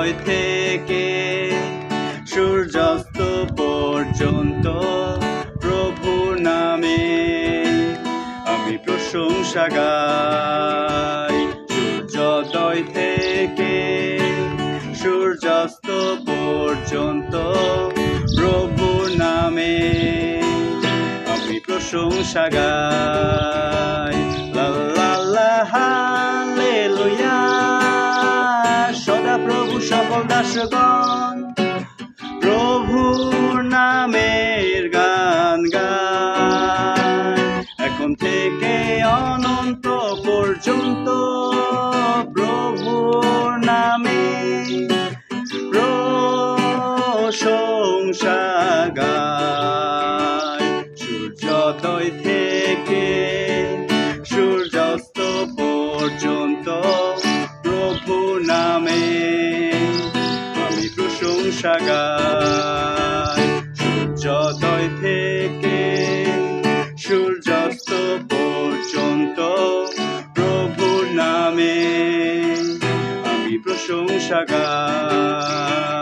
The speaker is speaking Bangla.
সূর্যোদয় থেকে সূর্যাস্ত পর্যন্ত প্রভু নামে আমি প্রশংসা গাই। সূর্যোদয় থেকে সূর্যাস্ত পর্যন্ত প্রভু নামে আমি প্রশংসা গাই। লা লা লা হালেলুয়া, সদা প্রভু সকল দাসগণ প্রভুর নামের গান গায়। এখন থেকে অনন্ত পর্যন্ত প্রভুর নামে প্রশংসা গায়। সূর্যোদয় থেকে সূর্যাস্ত পর্যন্ত প্রভু নামে আমি প্রশংসা গাই। সূর্যোদয় থেকে সূর্যাস্ত পর্যন্ত প্রভু নামে আমি প্রশংসা গাই।